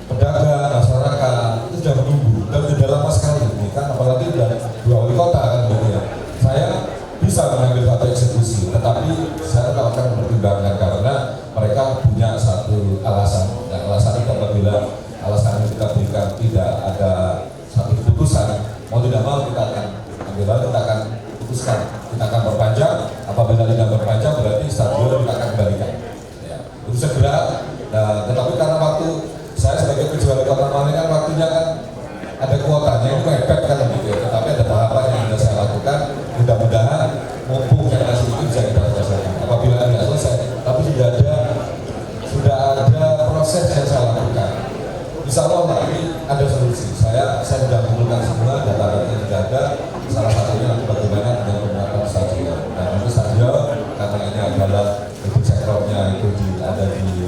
pedagang, masyarakat itu sudah menunggu dan sudah lama sekali ini kan, apalagi sudah 2 wali kota kan begitu ya. Saya bisa mengambil satu eksekusi, tetapi saya tetap akan mempertimbangkan karena mereka punya adalah untuk sektornya itu ada di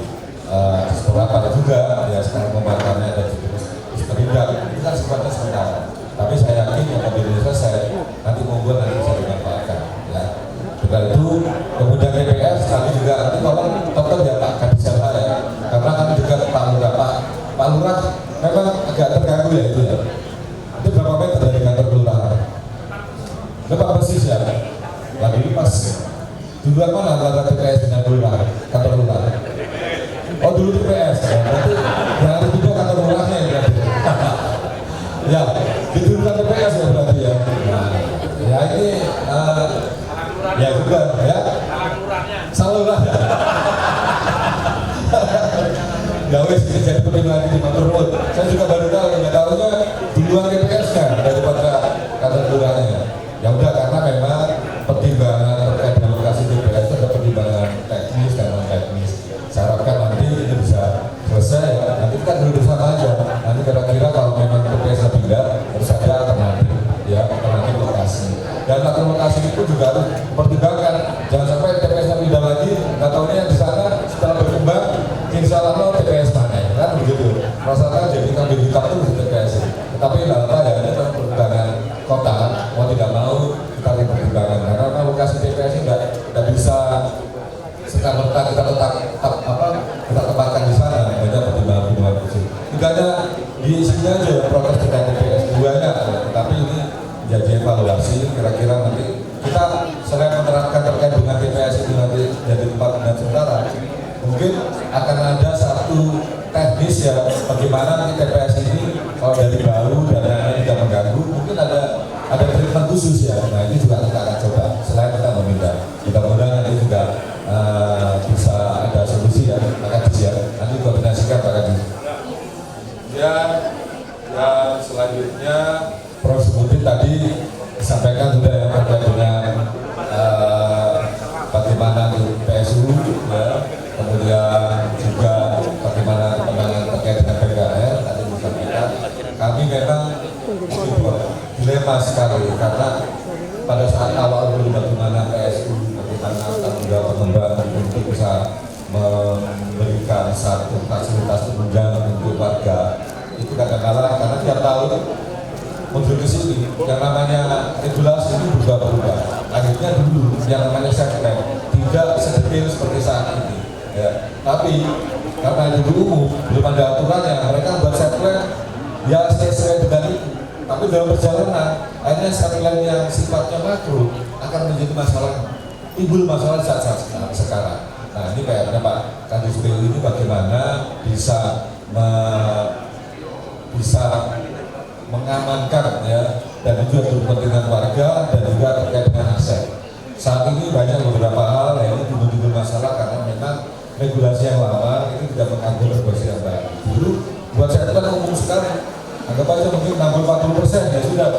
beberapa juga ya, sekarang pembahasannya ada di Perindak, itu kan sifatnya sementara. Tapi saya yakin yang mobil selesai nanti membuat nanti bisa dimanfaatkan ya. Setelah itu kemudian DPR kami juga nanti tolong tetap ya Pak Kadis ya, karena kami juga Pak Lurah memang agak terganggu ya itu ya. Itu berapa meter dari kantor kelurahan? Berapa persis ya? Lagi pas duluan mana antara TPS dengan kelurahan, kantor kelurahan? Oh dulu TPS, ya. Berarti yang ada juga kantor kelurahannya ya berarti. Ya, di duluan TPS ya berarti ya. Nah, ya ini ya juga ya. Salah ya. Ya wes ini jadi pertimbangan di kantor road. Saya juga baru tahu, nggak tahunya duluan TPS-nya daripada kantor kelurahannya. Ya udah, karena memang pertimbangan terkait dengan lokasi TPS itu ada pertimbangan teknis dan non teknis. Saya harapkan nanti ini bisa selesai ya. Nanti kita duduk sama aja. Nanti kira-kira kalau memang TPS pindah harus ada alternatif ya, alternatif lokasi. Dan alternatif lokasi itu juga harus pertimbangkan. Jangan sampai TPS pindah lagi, nggak tahunya yang di sana setelah berkembang insya Allah TPS mana kan begitu. Masalahnya jadi kambing hitam itu di TPS. Tetapi data ya ini pertimbangan kota mau tidak mau kita pertimbangan karena lokasi TPS ini nggak bisa serta-merta kita tempatkan di sana, banyak pertimbangan kecil. Tidak ada di isinya aja protes terkait TPS duanya, tapi ini jadi evaluasi kira-kira nanti kita selain menerapkan terkait dengan TPS itu nanti jadi tempat dan sementara, mungkin akan ada satu teknis ya bagaimana nanti TPS ini kalau dari baru dan yang tidak mengganggu, mungkin ada treatment khusus ya. Nah ini juga kita akan coba selain kita meminta, mudah-mudahan nanti juga bisa ada solusi ya Pak Kadis ya, nanti koordinasikan Pak Kadis. Ya, yang selanjutnya Prof. Sebutin tadi disampaikan sudah yang terkait dengan bagaimana di PSU ya, kemudian juga bagaimana perkembangan terkait dengan PKR tadi disampaikan. Kami memang dilema sekali karena pada saat awal dulu bagaimana PSU, bagaimana tanggung jawab pengembang untuk bisa memberikan satu fasilitas penunjang untuk warga itu kadang-kadang karena tiap tahun mundur ke sini yang namanya regulasi itu berubah-ubah. Akhirnya dulu yang namanya setback tidak sedetail seperti saat ini ya. Tapi karena itu umum belum ada aturannya, mereka buat setback ya sesuai dengan itu. Tapi dalam perjalanan akhirnya setback yang sifatnya makro akan menjadi masalah, timbul masalah saat sekarang. Nah ini kayaknya Pak Kadis PU ini bagaimana bisa mengamankan ya, dan juga untuk kepentingan warga dan juga terkait dengan aset. Saat ini banyak beberapa hal yang ini timbul masalah karena memang regulasi yang lama ini tidak mengatur regulasi yang baru. Dulu buat saya itu kan umum sekali, anggap aja mungkin 60-40% ya sudah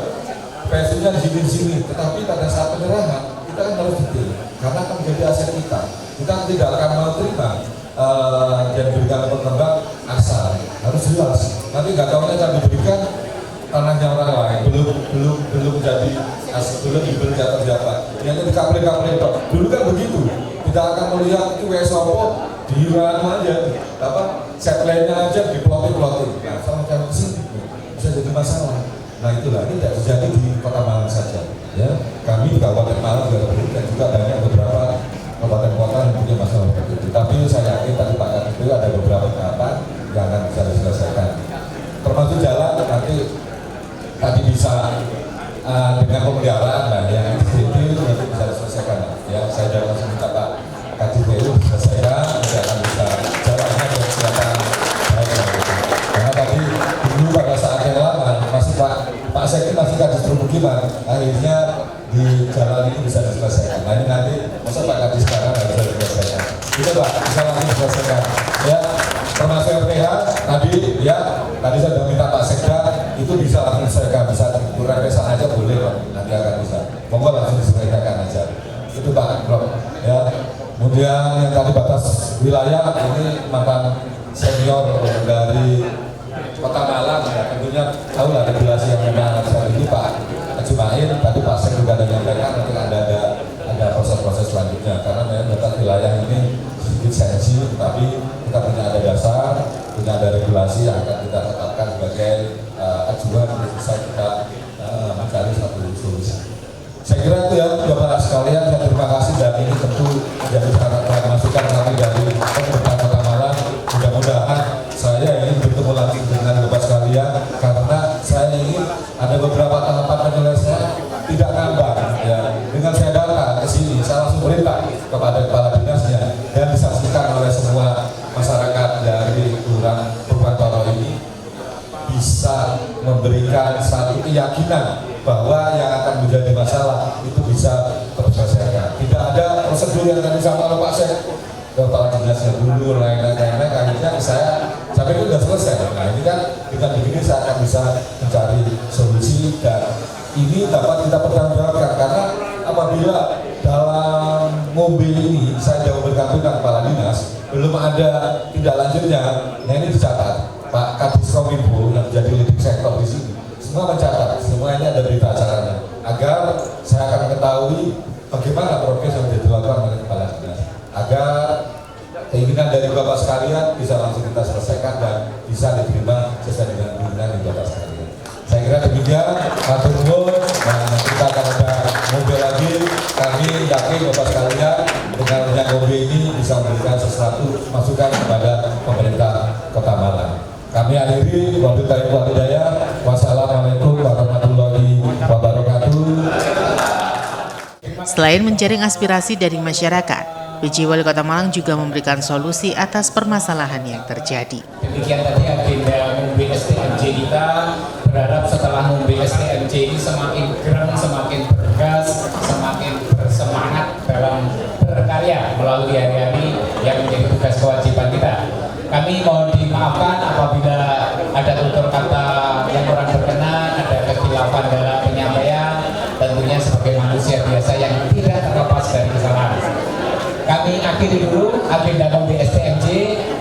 PSU-nya di sini, tetapi pada saat penyerahan kita kan harus detail karena akan menjadi aset kita. Kita tidak akan mau terima yang diberikan pengembang asal, harus jelas. Nanti nggak tahunya akan diberikan tanahnya orang lain, belum jadi belum diberi jatah siapa. Yang di kapling dulu kan begitu. Kita akan melihat itu Wesopo di mana aja, set lainnya aja diplotin. Nah, sama macam sini bisa jadi masalah. Nah itulah, ini tidak terjadi di Kota Malang saja. Ya, kami di Kabupaten Malang juga dan juga banyak beberapa kabupaten kota yang punya masalah seperti itu. Tapi saya yakin tadi Pak Kadis itu ada beberapa tahapan yang akan bisa diselesaikan. Termasuk jalan nanti tadi bisa dengan pemeliharaan, nah yang detail nanti bisa diselesaikan. Ya, saya jangan langsung minta Pak Kadis itu diselesaikan, nanti akan bisa jalannya dan kelihatan baik. Karena tadi dulu pada saat yang lama masih Pak Sekjen masih Kadis Permukiman, akhirnya di jalan itu bisa diselesaikan. Nah ini nanti masa Pak Kadis sekarang nggak bisa diselesaikan. Gitu Pak, bisa langsung diselesaikan. Ya, termasuk RPH tadi ya, tadi saya sudah minta Pak Sekda itu bisa langsung diselesaikan, bisa kurang pesan aja boleh Pak, nanti akan bisa. Monggo langsung diselesaikan aja. Itu Pak Bro. Ya. Kemudian yang tadi batas wilayah ini mantan senior dari Kota Malang ya, tentunya tahu lah regulasi yang memang saat ini Pak Jumain, tadi Pak Sek juga ada menyampaikan nanti ada proses-proses selanjutnya karena memang batas wilayah lisensi, tetapi kita punya ada dasar, punya ada regulasi yang akan kita tetapkan sebagai ajuan untuk bisa kita mencari satu solusi. Saya kira itu ya, Bapak sekalian, saya terima kasih dan ini tentu menjadi sangat masukan kami dari pemerintah Kota Malang. Mudah-mudahan saya ingin bertemu lagi dengan Bapak sekalian karena saya ingin ada beberapa tahapan penyelesaian tidak ngambang ya. Dengan saya datang ke sini, saya langsung perintah kepada kepala dinasnya dan disaksikan oleh semua masyarakat dari Kelurahan Purwantoro ini bisa memberikan satu keyakinan bahwa yang akan menjadi masalah itu bisa terselesaikan. Tidak ada prosedur yang tadi sama Pak Sek, kepala dinasnya dulu, lain-lain, akhirnya saya sampai itu sudah selesai. Nah ini kan dengan begini saya akan bisa mencari solusi dan ini dapat kita pertanggungjawabkan karena apabila dalam mobil ini saya jauh bergantung kepala dinas belum ada tindak lanjutnya, nah ini dicatat Pak Kadis Kominfo yang menjadi leading sektor di sini semua mencatat, semua ini ada berita acaranya agar saya akan mengetahui bagaimana progres yang dilakukan oleh kepala dinas agar keinginan dari Bapak sekalian bisa langsung kita selesaikan dan bisa diterima sesuai dengan keinginan dari Bapak sekalian. Saya kira demikian, matur nuwun, dan kita akan ada mobil lagi. Kami yakin Bapak sekalian dengan adanya mobil ini bisa memberikan sesuatu masukan kepada pemerintah Kota Malang. Kami akhiri, wabillahi taufiq wal hidayah. Wassalamualaikum warahmatullahi wabarakatuh. Selain menjaring aspirasi dari masyarakat, PJ Wali Kota Malang juga memberikan solusi atas permasalahan yang terjadi. Demikian tadi agenda Ngombe STMJ kita, berharap setelah Ngombe STMJ ini semakin gerang, semakin bergas, semakin bersemangat dalam berkarya melalui hari-hari yang menjadi tugas kewajiban kita. Kami mohon dimaafkan apabila ada tutur kata yang kurang berkenan, ada kekhilafan dalam penyampaian, tentunya sebagai manusia biasa yang tidak terlepas dari kesalahan. Kami akhiri dulu agenda Ngombe STMJ.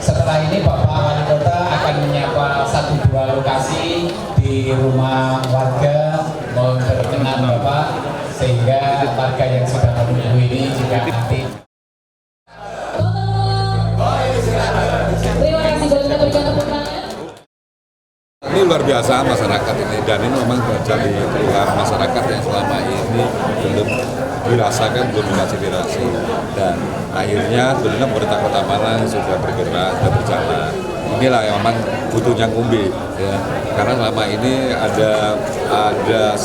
Setelah ini Bapak Wali Kota akan menyapa 1-2 lokasi di rumah warga. Mohon berkenan Bapak, sehingga warga yang sudah menunggu ini juga nanti. Terima kasih, boleh kita berikan tepuk tangan. Ini luar biasa masyarakat ini dan ini memang menjadi keluhan masyarakat yang selama ini belum dirasakan, belum difasilitasi dan akhirnya sebenarnya pemerintah Kota Malang sudah bergerak, sudah berjalan. Inilah yang memang butuhnya Ngombe ya. Karena selama ini ada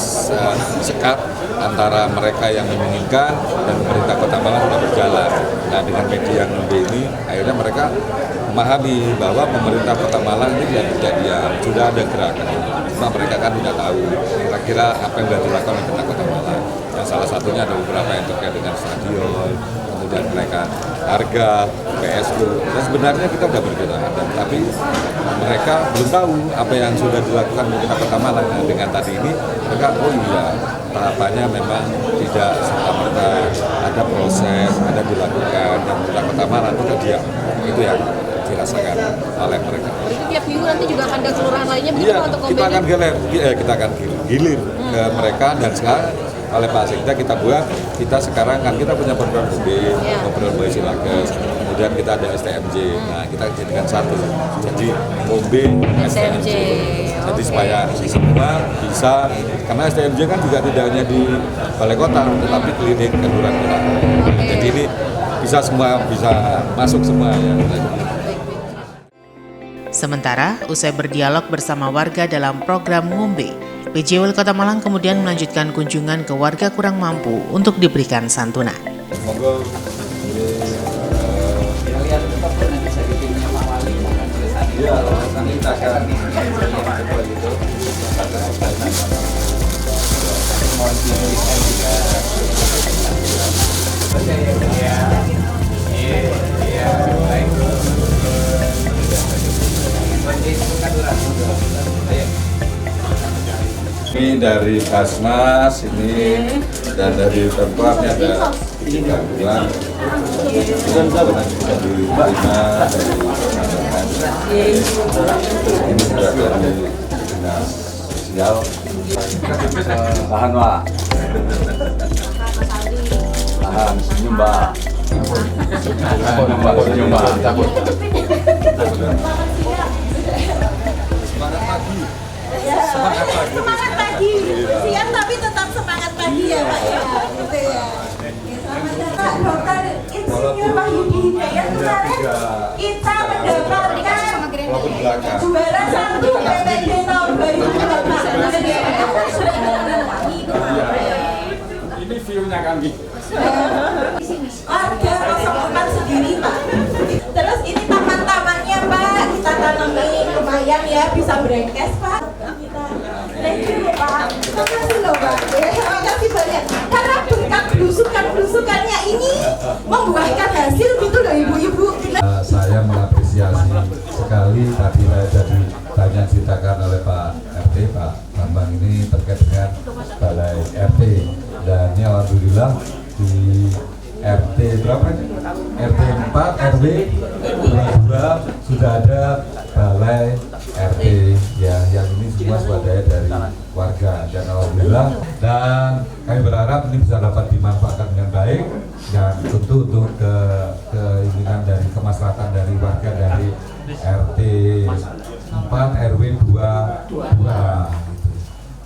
sekat antara mereka yang menginginkan dan pemerintah Kota Malang sudah berjalan. Nah dengan media Ngombe ini akhirnya mereka memahami bahwa pemerintah Kota Malang ini tidak diam, sudah ada gerakan. Cuma mereka kan tidak tahu kira-kira apa yang sudah dilakukan oleh pemerintah Kota Malang. Yang salah satunya ada beberapa yang terkait dengan stadion, kemudian mereka harga, PSU. Dan sebenarnya kita sudah bergerak, tapi mereka belum tahu apa yang sudah dilakukan pemerintah Kota Malang. Nah, dengan tadi ini mereka, oh iya, tahapannya memang tidak serta-merta, ada proses, ada dilakukan, dan pemerintah Kota Malang tidak diam. Itu yang dirasakan oleh mereka. Tiap minggu nanti juga akan ada kelurahan lainnya begitu Iya, untuk kita akan gilir ke mereka dan sekarang oleh Pak Sekda kita buat, kita sekarang kan kita punya program Ngombe, program Boy Silakes, kemudian kita ada STMJ, nah kita jadikan satu, jadi Ngombe STMJ, jadi supaya semua bisa, karena STMJ kan juga tidak hanya di Balai Kota, tetapi klinik kelurahan. Jadi ini bisa semua, bisa masuk semua ya. Sementara, usai berdialog bersama warga dalam program Ngombe, PJ Wali Kota Malang kemudian melanjutkan kunjungan ke warga kurang mampu untuk diberikan santunan. Monggo, Lihat toko nanti saya bikinnya Pak Wali akan selesai. Iya, nanti kita akan itu. Mohon diberikan juga. Iya, baik. ini dari Basnas ini dan dari Pemkot ada 3 bulan kita bisa diterima dari masyarakat. Terus ini juga dari dinas sosial. Tahan Pak. Tahan, senyum Pak. Semangat pagi, siang tapi tetap semangat pagi ya Pak ya. Gitu ya. Pak Dr. Insinyur Wahyudi Hidayat kemarin kita mendapatkan juara 1 PPD tahun 2018. Ini view-nya kami. Warga 04 sendiri Pak. Terus ini taman-tamannya Pak, kita tanami lumayan ya, bisa berengkes Pak. Thank you Pak, terima kasih loh Pak. Terima kasih banyak. Karena berkat belusukannya ini membuahkan hasil gitu loh ibu-ibu. Saya mengapresiasi sekali tadi jadi banyak ceritakan oleh Pak RT, Pak Bambang ini terkait dengan Balai RT, dan ini alhamdulillah di RT berapa ini? RT 4 RW 22 sudah ada Balai RT ya, yang ini semua swadaya dari warga, dan alhamdulillah, dan kami berharap ini bisa dapat dimanfaatkan dengan baik, dan tentu untuk keinginan dari kemaslahatan dari warga dari RT 4 RW 22 gitu.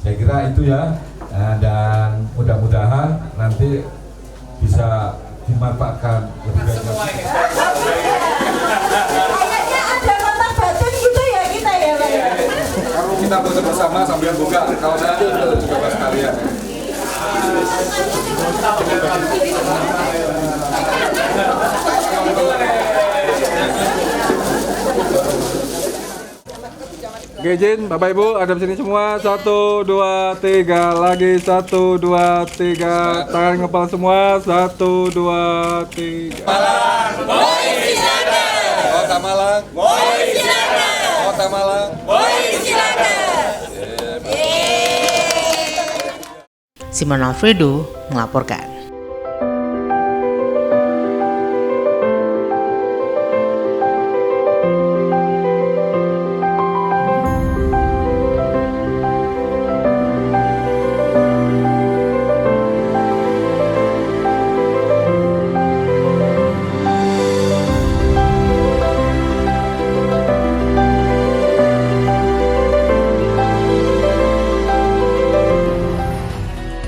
Saya kira itu ya, dan mudah-mudahan nanti bisa dimanfaatkan lebih baik. Kayaknya ada kontak batin gitu ya kita ya Pak ya. Kalau kita foto bersama sambil buka kaosnya juga pas kalian. Oke, izin Bapak Ibu ada di sini semua. 1, 2, 3 lagi. 1, 2, 3 tangan ngepal semua. 1, 2, 3. Malang, Boy Silakan. Kota Malang, Boy Silakan. Kota Malang, Boy Silakan. Simon Alfredo melaporkan.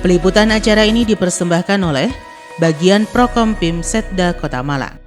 Peliputan acara ini dipersembahkan oleh Bagian Prokompim Setda Kota Malang.